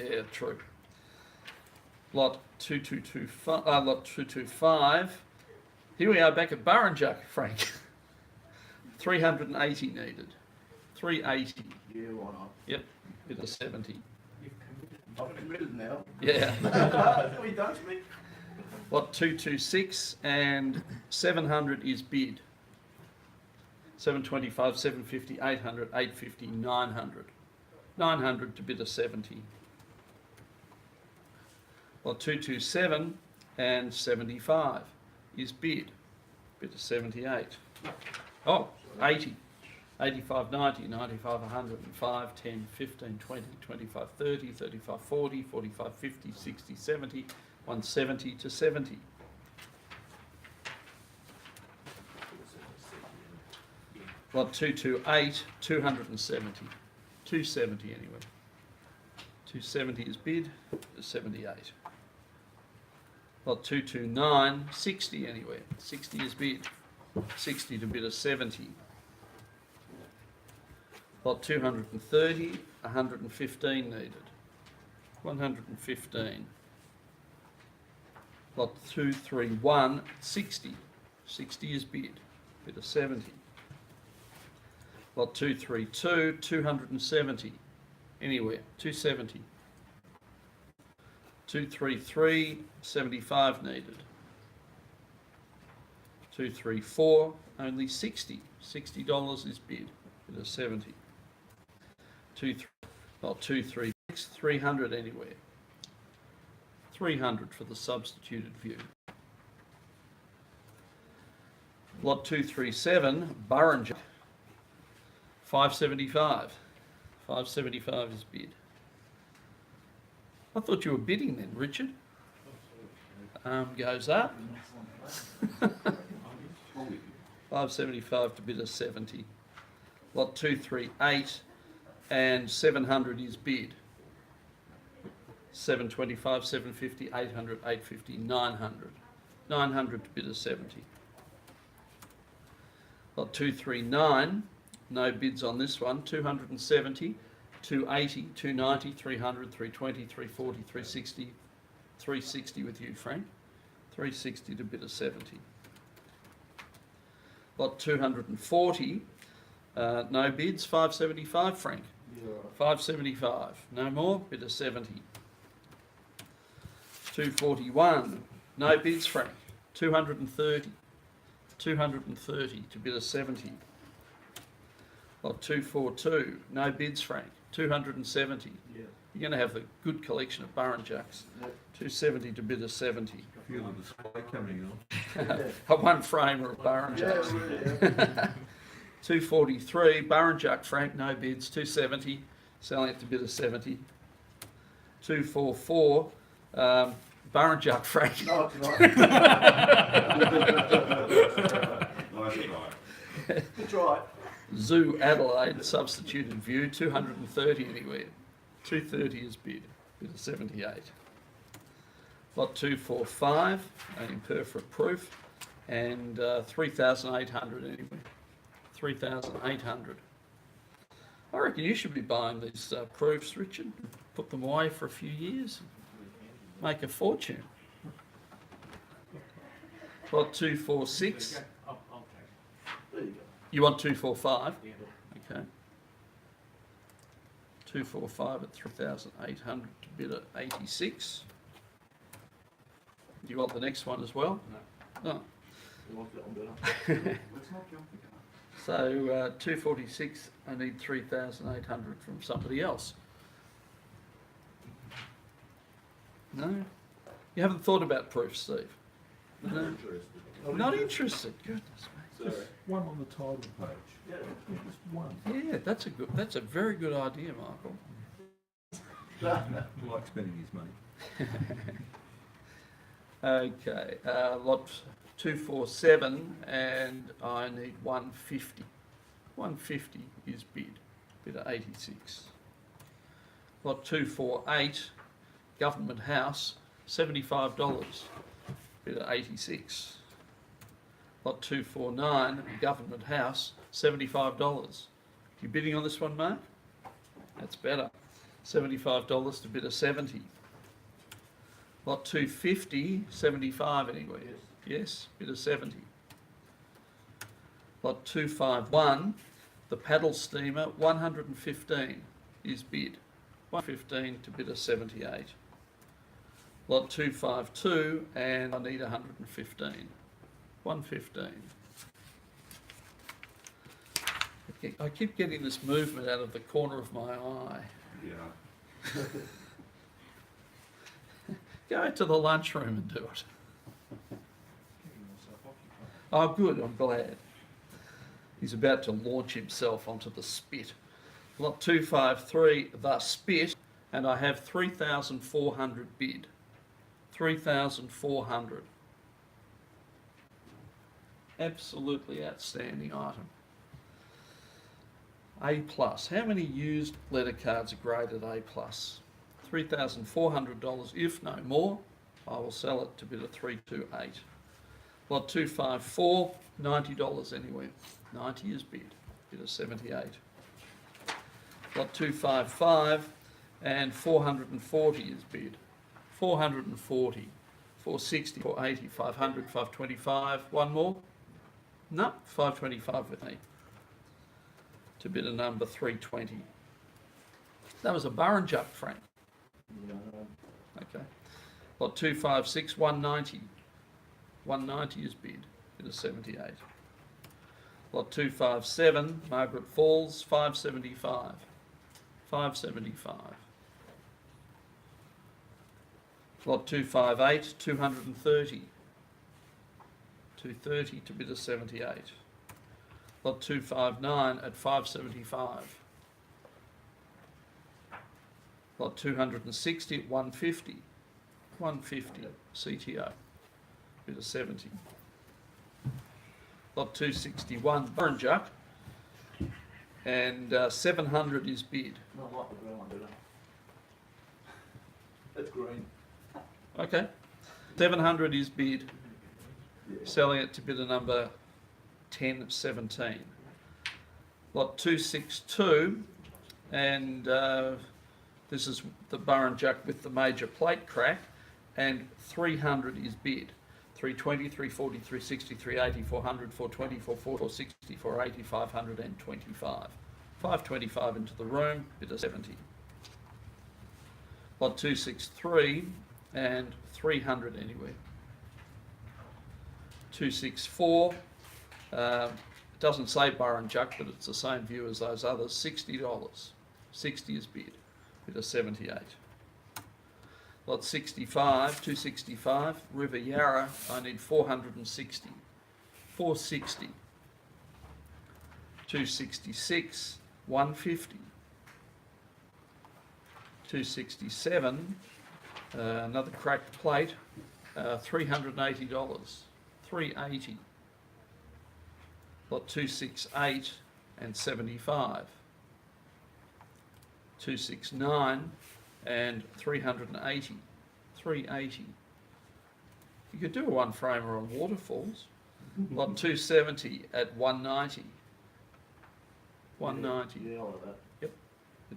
Yeah, true. Lot 2225, lot 225. Here we are back at Burrinjuck, Frank. 380 needed. 380. Yeah, why not? Yep, bid of 70. You've committed. I'm committed now. Yeah. No, he don't me. Lot 226 and 700 is bid. 725, 750, 800, 850, 900. 900 to bid of 70. Lot 227 and 75 is bid. Bid of 78. Oh, 80. 85, 90, 95, 100, 5, 10, 15, 20, 25, 30, 35, 40, 45, 50, 60, 70, 170 to 70. Lot 228, 270. 270 anyway. 270 is bid, 78. Lot 229, 60 anywhere. 60 is bid. 60 to bid of 70. Lot 230, 115 needed. 115. Lot 231, 60. 60 is bid. Bid of 70. Lot 232, 270. Anywhere. 270. 233, 75 needed. 234, only 60. $60 is bid. Bid of 70. 236, 300 anywhere. 300 for the substituted view. Lot 237, Burrinjuck. 575. 575 is bid. I thought you were bidding then, Richard. Arm goes up. 575 to bid of 70. Lot 238 and 700 is bid. 725, 750, 800, 850, 900. 900 to bid of 70. Lot 239, no bids on this one. 270, 280, 290, 300, 320, 340, 360. 360 with you, Frank. 360 to bid of 70. Lot 240, no bids. 575, Frank. Yeah, all right. 575, no more. Bid of 70. 241, no bids, Frank. 230. 230 to bid of 70. Lot 242, no bids, Frank. 270. Yeah. You're going to have a good collection of Burrinjucks. 270 to bid of 70. Feel the display coming on. A one framer of Burrinjucks. 243, Burrinjuck Frank, no bids, 270, selling it to bid of 70. 244, Burrinjuck Frank. No, it's not. Nice try. Good try. Zoo Adelaide, substituted view, 230 anywhere. 230 is bid of 78. Lot 245, an imperfect proof, and 3,800 anyway. 3,800. I reckon you should be buying these proofs, Richard. Put them away for a few years. Make a fortune. Lot 246. I'll take There you go. You want 245? it. Yeah. Okay. 245 at 3,800 to bid at 86. Do you want the next one as well? No. You want that one better? Let's not jump the gun. So 246, I need 3,800 from somebody else. No? You haven't thought about proof, Steve? No? Not interested. Goodness me. Sorry. One on the title page. Yeah. Just one. Yeah, that's a very good idea, Michael. I like spending his money. Okay, lot 247, and I need 150. 150 is bid at 86. Lot 248, Government House, $75, bid at 86. Lot 249, Government House, $75. You bidding on this one, Mark? That's better. $75 to bid at 70. Lot 250, 75 anyway. Yes, bid of 70. Lot 251, the paddle steamer, 115 is bid. 115 to bid of 78. Lot 252, and I need 115. 115. I keep getting this movement out of the corner of my eye. Yeah. Go to the lunchroom and do it. Oh, good, I'm glad. He's about to launch himself onto the spit. Lot 253, the spit, and I have 3,400 bid. 3,400. Absolutely outstanding item. A plus. How many used letter cards are graded A plus? $3,400, if no more. I will sell it to bid at 328. Lot 254, $90 anywhere. 90 is bid at 78. Lot 255 and 440 is bid. 440, 460, 480, 500, 525. One more? No, 525 with me. To bid a number 320. That was a Burrinjuck, Frank. Okay. Lot 256, 190. 190 is bid at 78. Lot 257, Margaret Falls, 575. 575. Lot 258, 230. 230 to bid of 78. Lot 259 at 575. Lot 260 at 150. 150 CTO. Bid of 70. Lot 261 Burrinjuck, and 700 is bid. Not like the brown one, do they? That's green. Okay. 700 is bid. Yeah. Selling it to bidder number 1017. Lot 262, and this is the Burrinjuck with the major plate crack, and 300 is bid. 320, 340, 360, 380, 400, 420, 440, 460, 480, 500 and 25. 525 into the room, bidder 70. Lot 263 and 300 anywhere. 264, doesn't say Burrinjuck, but it's the same view as those others, $60. 60 is bid of 78. Lot 65, 265, River Yarra, I need 460. 460. 266, 150. 267, another cracked plate, $380. 380. Lot 268 and 75. 269 and 380. 380. You could do a one framer on waterfalls. Lot 270 at 190. 190. Yeah, all of that. Bit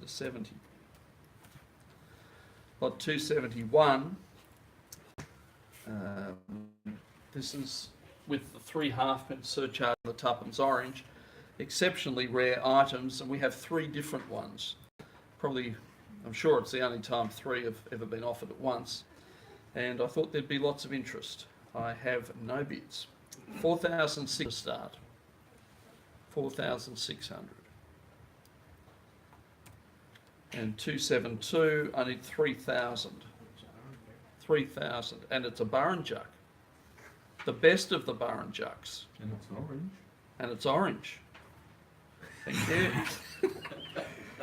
of 70. Lot 271. This is with the 3 halfpence surcharge on the tuppence orange. Exceptionally rare items, and we have 3 different ones. Probably, I'm sure it's the only time 3 have ever been offered at once. And I thought there'd be lots of interest. I have no bids. 4,600 to start. 4,600. And 272, I need 3,000. 3,000, and it's a Burrinjuck. The best of the Burrinjucks. And it's orange. And it's orange. Thank you.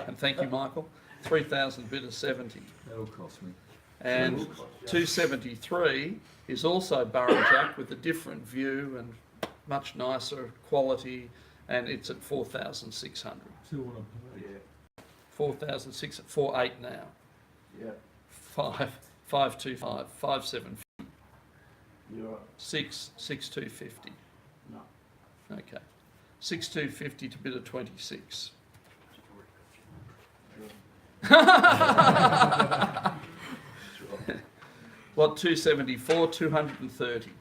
And thank you, Michael. 3,000 bid of 70. That'll cost me. And 273 is also Burrinjuck with a different view and much nicer quality, and it's at 4,600. Still want to pay. Yeah, 4,600, 4,800 now. yeah, 5,525, 5,750, you're right. 6,250. No. Okay. 6,250 to bid of 26. Lot 274, 230.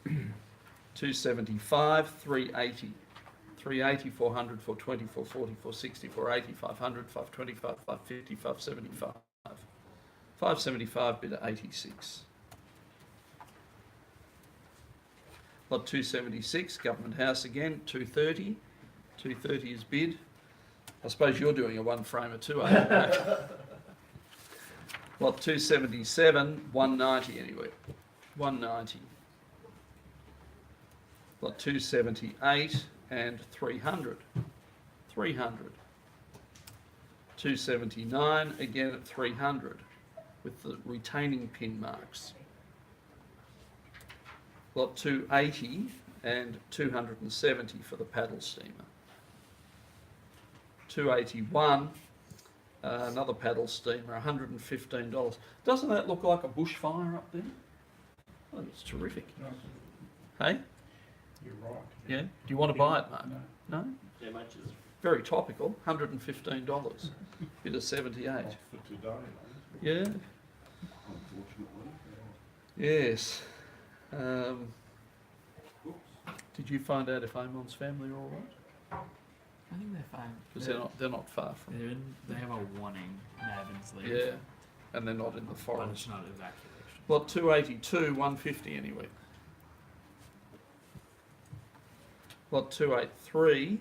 275, 380. 380, 400, 420, 440, 460, 480, 500, 525, 550, 575. 575 bid at 86. Lot 276, Government House again, 230. 230 is bid. I suppose you're doing a one framer too, are you? Lot 277, 190 anyway. 190. Lot 278 and 300. 300. 279 again at 300 with the retaining pin marks. Lot 280 and 270 for the paddle steamer. 281, another paddle steamer, $115. Doesn't that look like a bushfire up there? Oh, it's terrific. Hey? You're right. Yeah? Do you want to buy it, Mark? No? How much is Very topical, $115. Bid of 78. Not for today, Yeah? Unfortunately. Yes. Did you find out if Amon's family are all right? I think they're fine. Because they're not far from. They have a warning in Evans League. Yeah, and they're not in the But forest. it's not evacuation. Lot 282, 150 anyway. Lot 283,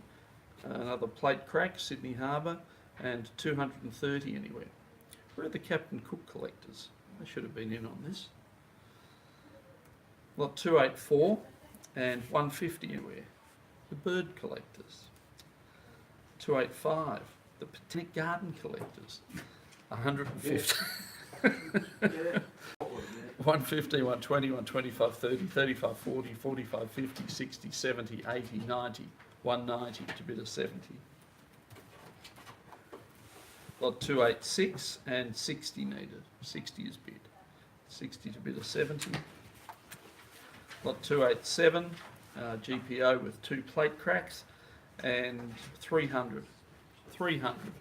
another plate crack, Sydney Harbour, and 230 anywhere. Where are the Captain Cook collectors? They should have been in on this. Lot 284 and 150 anywhere. The bird collectors. 285, the Botanic Garden collectors. 150. 150, 120, 125, 30, 35, 40, 45, 50, 60, 70, 80, 90, 190 to bid of 70. Lot 286 and 60 needed. 60 is bid. 60 to bid of 70. Lot 287, GPO with 2 plate cracks, and 300. 300.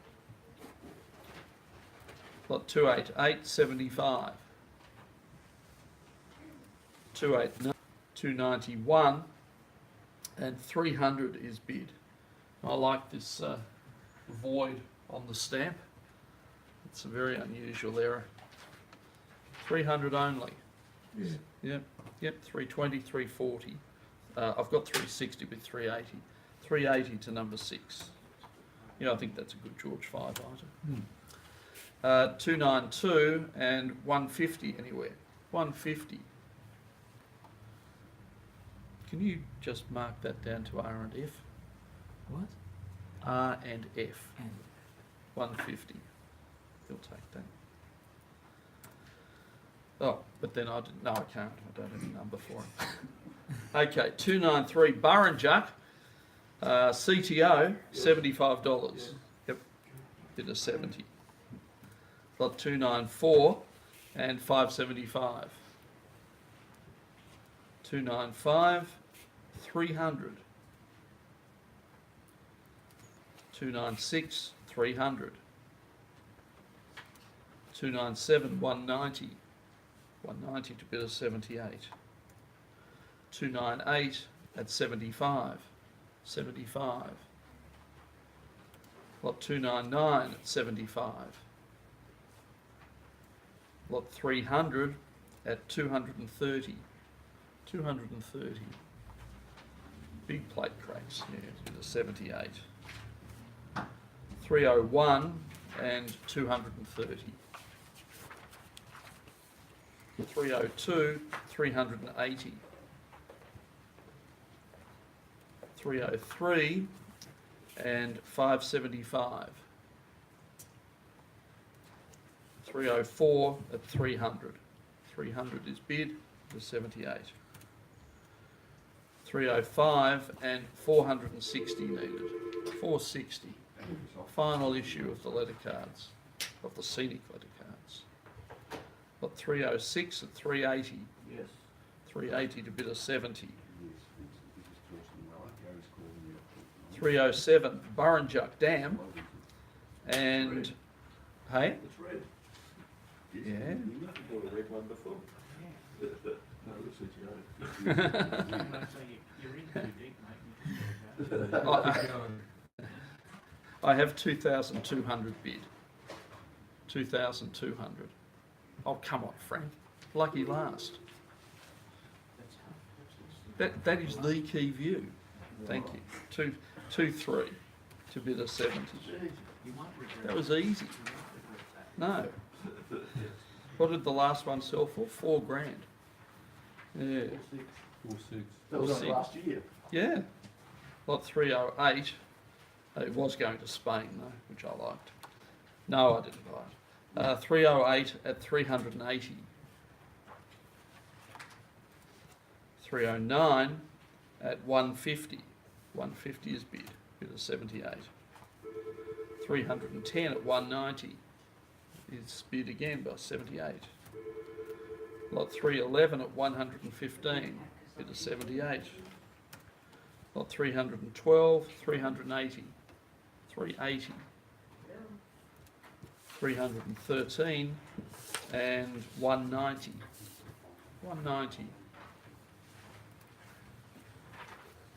Lot 288, 75. 289, 291, and 300 is bid. I like this void on the stamp. It's a very unusual error. 300 only. Yep, 320, 340. I've got 360 with 380. 380 to number 6. Yeah, I think that's a good George 5 item. 292 and 150 anywhere. 150. Can you just mark that down to R and F? What? R and F. And 150. He'll take that. Oh, but then I didn't. No, I can't. I don't have a number for him. Okay, 293 Burrinjuck. CTO, $75. Yep, bid of 70. Lot 294 and 575. 295, 300. 296, 300. 297, 190. 190 to bid of 78. 298 at 75. 75. Lot 299 at 75. Lot 300 at 230. 230. Big plate cracks, yeah, to the 78. 301 and 230. 302, 380. 303 and 575. 304 at 300. 300 is bid for 78. 305 and 460 needed. 460. Final issue of the letter cards, of the scenic letter cards. Got 306 at 380. Yes. 380 to bid of 70. Yes, this is Torsten Weller. Gary's calling you. 307 Burrinjuck Dam. And, hey? It's red. Yeah. You bought a red one before. No, it's CTO. you're in too deep, mate. I have 2,200 bid. 2,200. Oh, come on, Frank. Lucky last. That is the key view. Thank you. 2-3 to bid of 70. You might regret That was easy. You might regret that. No. What did the last one sell for? $4,000. Yeah. 4-6. That was We'll on see. last year. Yeah. Lot 308. It was going to Spain though, which I liked. No, I didn't buy it. 308 at 380. 309 at 150. 150 is bid. Bid of 78. 310 at 190 is bid again by 78. Lot 311 at 115. Bid of 78. Lot 312, 380. 380. 313 and 190. 190.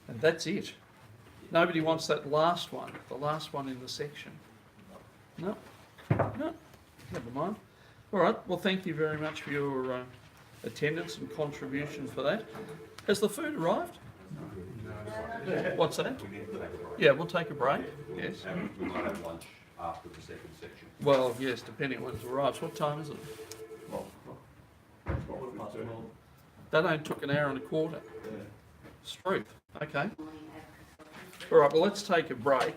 And that's it. Nobody wants that last one, the last one in the section. No, no, never mind. All right, well, thank you very much for your attendance and contribution for that. Has the food arrived? What's that? We need to take a break. Yeah, we'll take a break. Yes. And we might have lunch after the second section. Well, yes, depending on when it arrives. What time is it? That only took an hour and a quarter. Struth. Okay. All right, well, let's take a break.